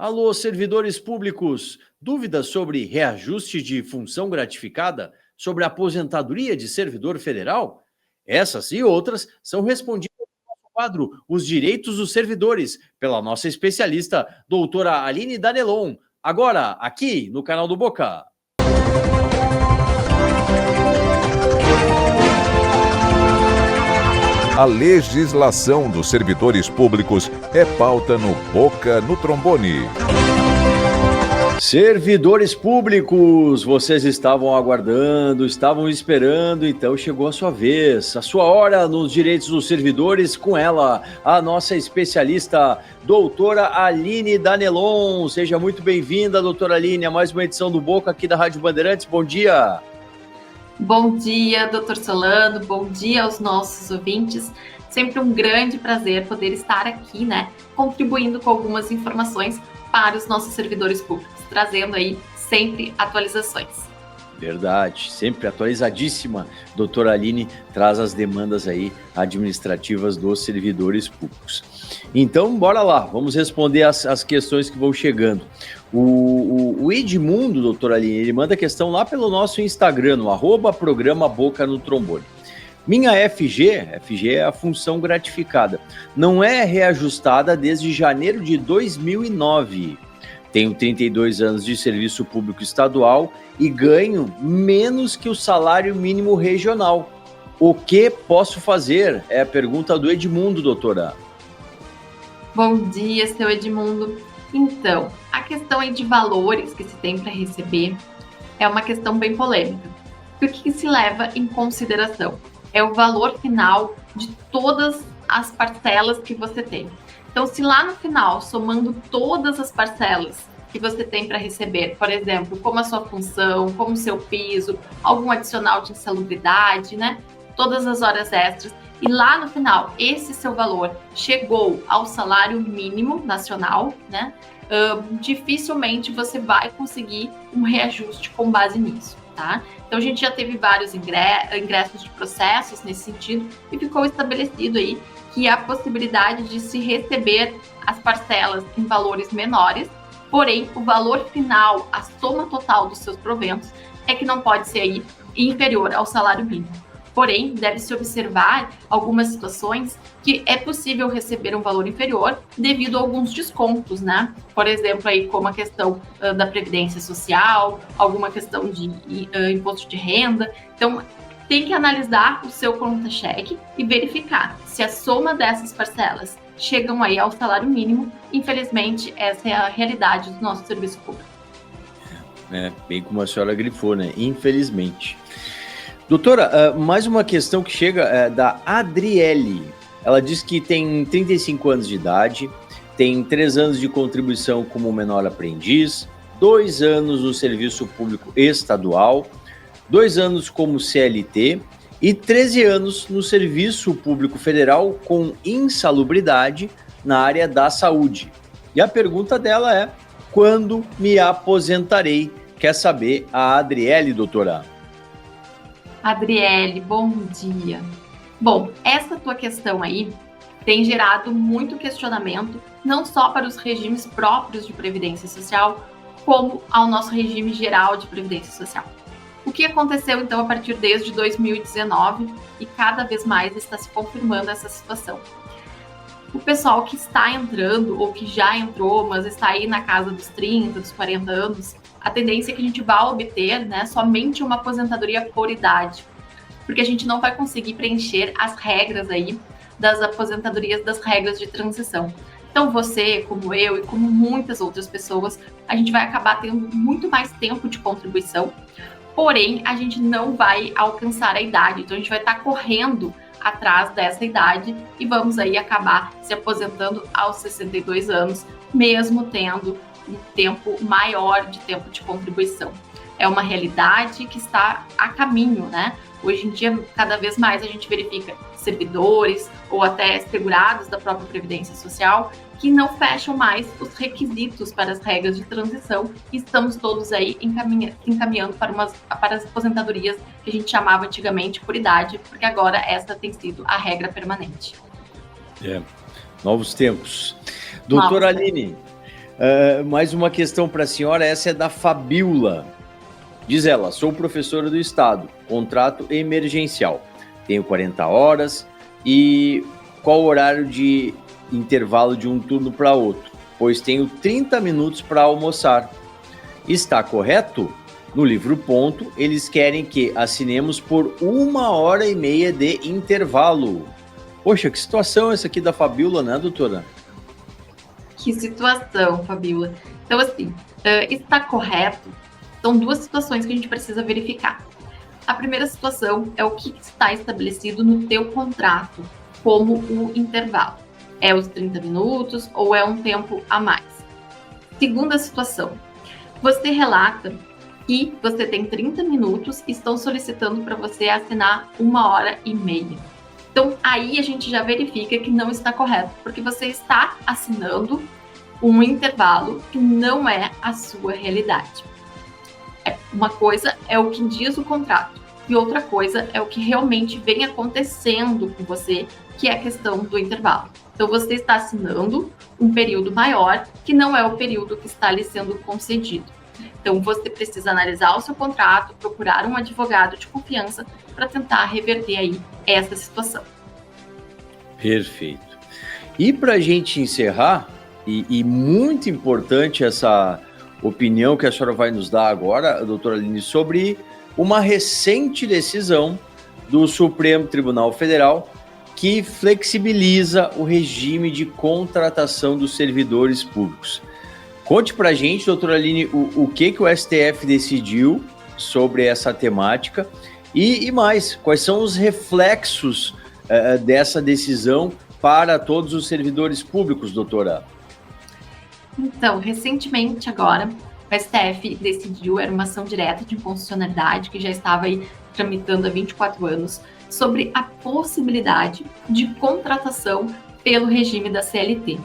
Alô, servidores públicos, dúvidas sobre reajuste de função gratificada? Sobre aposentadoria de servidor federal? Essas e outras são respondidas no quadro Os Direitos dos Servidores, pela nossa especialista, doutora Aline Danelon, agora aqui no canal do Boca. A legislação dos servidores públicos é pauta no Boca no Trombone. Servidores públicos, vocês estavam aguardando, estavam esperando, então chegou a sua vez, a sua hora nos direitos dos servidores, com ela, a nossa especialista, doutora Aline Danelon. Seja muito bem-vinda, doutora Aline, a mais uma edição do Boca aqui da Rádio Bandeirantes. Bom dia! Bom dia, doutor Solano, bom dia aos nossos ouvintes. Sempre um grande prazer poder estar aqui, contribuindo com algumas informações para os nossos servidores públicos, trazendo aí sempre atualizações. Verdade, sempre atualizadíssima. Doutora Aline traz as demandas aí administrativas dos servidores públicos. Então, bora lá, vamos responder as questões que vão chegando. O Edmundo, doutora Aline, ele manda a questão lá pelo nosso Instagram, no @programa Boca no Trombone. Minha FG é a função gratificada, não é reajustada desde janeiro de 2009. Tenho 32 anos de serviço público estadual e ganho menos que o salário mínimo regional. O que posso fazer? É a pergunta do Edmundo, doutora. Bom dia, seu Edmundo. Então, a questão aí de valores que se tem para receber é uma questão bem polêmica. O que se leva em consideração? É o valor final de todas as parcelas que você tem. Então, se lá no final, somando todas as parcelas que você tem para receber, por exemplo, como a sua função, como o seu piso, algum adicional de insalubridade, todas as horas extras, e lá no final, esse seu valor chegou ao salário mínimo nacional, dificilmente você vai conseguir um reajuste com base nisso, tá? Então, a gente já teve vários ingressos de processos nesse sentido e ficou estabelecido aí que a possibilidade de se receber as parcelas em valores menores, porém, o valor final, a soma total dos seus proventos, é que não pode ser aí inferior ao salário mínimo. Porém, deve-se observar algumas situações que é possível receber um valor inferior devido a alguns descontos, Por exemplo, aí como a questão da Previdência Social, alguma questão de imposto de renda. Então, tem que analisar o seu conta-cheque e verificar se a soma dessas parcelas chegam aí ao salário mínimo. Infelizmente, essa é a realidade do nosso serviço público. Bem como a senhora grifou, infelizmente. Doutora, mais uma questão que chega da Adriele. Ela diz que tem 35 anos de idade, tem 3 anos de contribuição como menor aprendiz, 2 anos no serviço público estadual, 2 anos como CLT e 13 anos no serviço público federal com insalubridade na área da saúde. E a pergunta dela é: quando me aposentarei? Quer saber a Adriele, doutora? Adriele, bom dia. Bom, essa tua questão aí tem gerado muito questionamento, não só para os regimes próprios de Previdência Social, como ao nosso regime geral de Previdência Social. O que aconteceu, então, a partir desde 2019 e cada vez mais está se confirmando essa situação. O pessoal que está entrando ou que já entrou, mas está aí na casa dos 30, dos 40 anos, a tendência é que a gente vá obter somente uma aposentadoria por idade, porque a gente não vai conseguir preencher as regras aí das aposentadorias, das regras de transição. Então você, como eu e como muitas outras pessoas, a gente vai acabar tendo muito mais tempo de contribuição, porém a gente não vai alcançar a idade, então a gente vai estar correndo atrás dessa idade e vamos aí acabar se aposentando aos 62 anos, mesmo tendo um tempo maior de tempo de contribuição. É uma realidade que está a caminho, Hoje em dia, cada vez mais a gente verifica servidores ou até segurados da própria Previdência Social que não fecham mais os requisitos para as regras de transição e estamos todos aí encaminhando para as aposentadorias que a gente chamava antigamente por idade, porque agora essa tem sido a regra permanente. Novos tempos. Doutora Aline, Mais uma questão para a senhora, essa é da Fabiola. Diz ela, sou professora do Estado, contrato emergencial, tenho 40 horas e qual o horário de intervalo de um turno para outro? Pois tenho 30 minutos para almoçar. Está correto? No livro ponto, eles querem que assinemos por 1h30 de intervalo. Poxa, que situação essa aqui da Fabiola, né, doutora? Que situação, Fabiola. Então, assim, está correto? São duas situações que a gente precisa verificar. A primeira situação é o que está estabelecido no teu contrato como o intervalo. É os 30 minutos ou é um tempo a mais? Segunda situação, você relata que você tem 30 minutos e estão solicitando para você assinar 1h30. Então, aí a gente já verifica que não está correto, porque você está assinando um intervalo que não é a sua realidade. Uma coisa é o que diz o contrato e outra coisa é o que realmente vem acontecendo com você, que é a questão do intervalo. Então, você está assinando um período maior que não é o período que está lhe sendo concedido. Então, você precisa analisar o seu contrato, procurar um advogado de confiança para tentar reverter aí essa situação. Perfeito. E para a gente encerrar, e muito importante essa opinião que a senhora vai nos dar agora, doutora Aline, sobre uma recente decisão do Supremo Tribunal Federal que flexibiliza o regime de contratação dos servidores públicos. Conte para a gente, doutora Aline, o que o STF decidiu sobre essa temática e mais, quais são os reflexos dessa decisão para todos os servidores públicos, doutora? Então, recentemente agora, o STF decidiu, era uma ação direta de inconstitucionalidade que já estava aí tramitando há 24 anos, sobre a possibilidade de contratação pelo regime da CLT.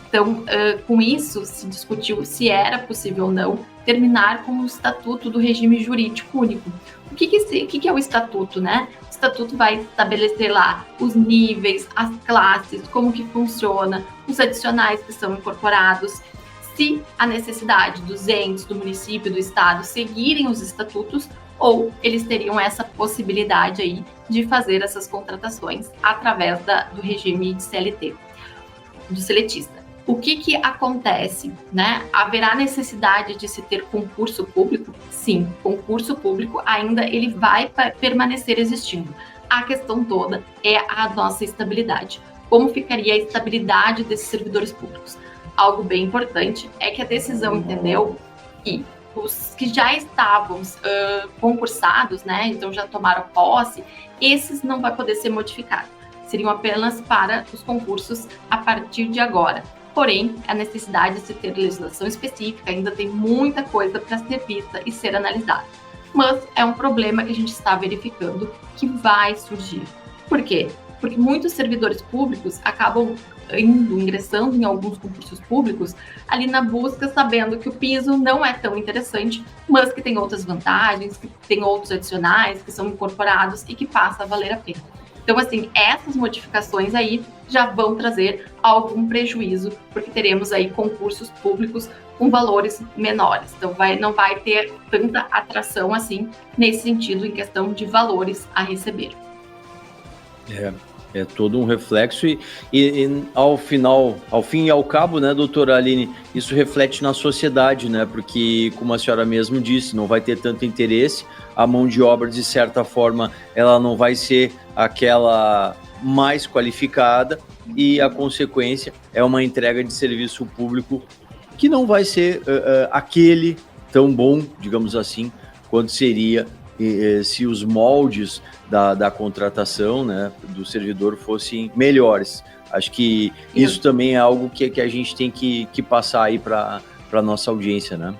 Então, com isso, se discutiu se era possível ou não terminar com o Estatuto do Regime Jurídico Único. O que é o Estatuto, né? O Estatuto vai estabelecer lá os níveis, as classes, como que funciona, os adicionais que são incorporados, se a necessidade dos entes, do município, do estado seguirem os estatutos ou eles teriam essa possibilidade aí de fazer essas contratações através do regime de CLT, do seletista. O que acontece, né? Haverá necessidade de se ter concurso público? Sim, concurso público ainda ele vai permanecer existindo. A questão toda é a nossa estabilidade. Como ficaria a estabilidade desses servidores públicos? Algo bem importante é que a decisão entendeu que os que já estavam concursados, né? Então já tomaram posse, esses não vai poder ser modificado. Seriam apenas para os concursos a partir de agora. Porém, a necessidade de se ter legislação específica ainda tem muita coisa para ser vista e ser analisada. Mas é um problema que a gente está verificando que vai surgir. Por quê? Porque muitos servidores públicos acabam ingressando em alguns concursos públicos ali na busca, sabendo que o piso não é tão interessante, mas que tem outras vantagens, que tem outros adicionais que são incorporados e que passa a valer a pena. Então, assim, essas modificações aí já vão trazer algum prejuízo, porque teremos aí concursos públicos com valores menores. Então, não vai ter tanta atração assim, nesse sentido, em questão de valores a receber. É todo um reflexo e ao fim e ao cabo, né, doutora Aline, isso reflete na sociedade, né, porque, como a senhora mesmo disse, não vai ter tanto interesse, a mão de obra, de certa forma, ela não vai ser aquela mais qualificada e a consequência é uma entrega de serviço público que não vai ser aquele tão bom, digamos assim, quanto seria se os moldes da contratação, né, do servidor fossem melhores. Acho que isso também é algo que a gente tem que passar aí para a nossa audiência, né?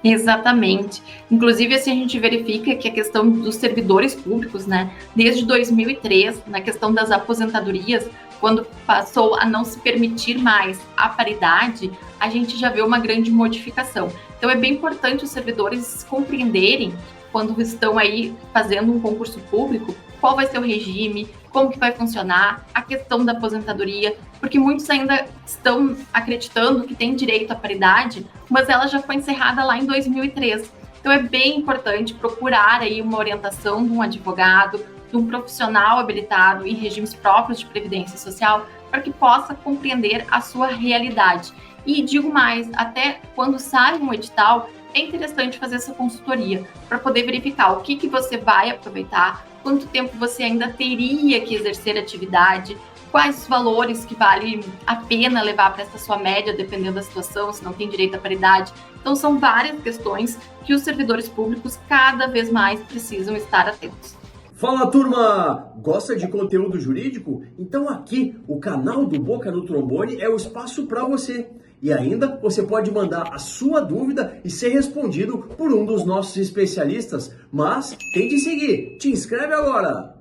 Exatamente. Inclusive, assim, a gente verifica que a questão dos servidores públicos, né, desde 2003, na questão das aposentadorias, quando passou a não se permitir mais a paridade, a gente já vê uma grande modificação. Então, é bem importante os servidores compreenderem, quando estão aí fazendo um concurso público, qual vai ser o regime, como que vai funcionar, a questão da aposentadoria, porque muitos ainda estão acreditando que tem direito à paridade, mas ela já foi encerrada lá em 2003. Então é bem importante procurar aí uma orientação de um advogado, de um profissional habilitado em regimes próprios de previdência social, para que possa compreender a sua realidade. E digo mais, até quando sai um edital, é interessante fazer essa consultoria para poder verificar o que você vai aproveitar, quanto tempo você ainda teria que exercer atividade, quais os valores que vale a pena levar para essa sua média, dependendo da situação, se não tem direito à paridade. Então, são várias questões que os servidores públicos cada vez mais precisam estar atentos. Fala, turma! Gosta de conteúdo jurídico? Então aqui, o canal do Boca no Trombone é o espaço para você. E ainda, você pode mandar a sua dúvida e ser respondido por um dos nossos especialistas. Mas tem de seguir. Te inscreve agora!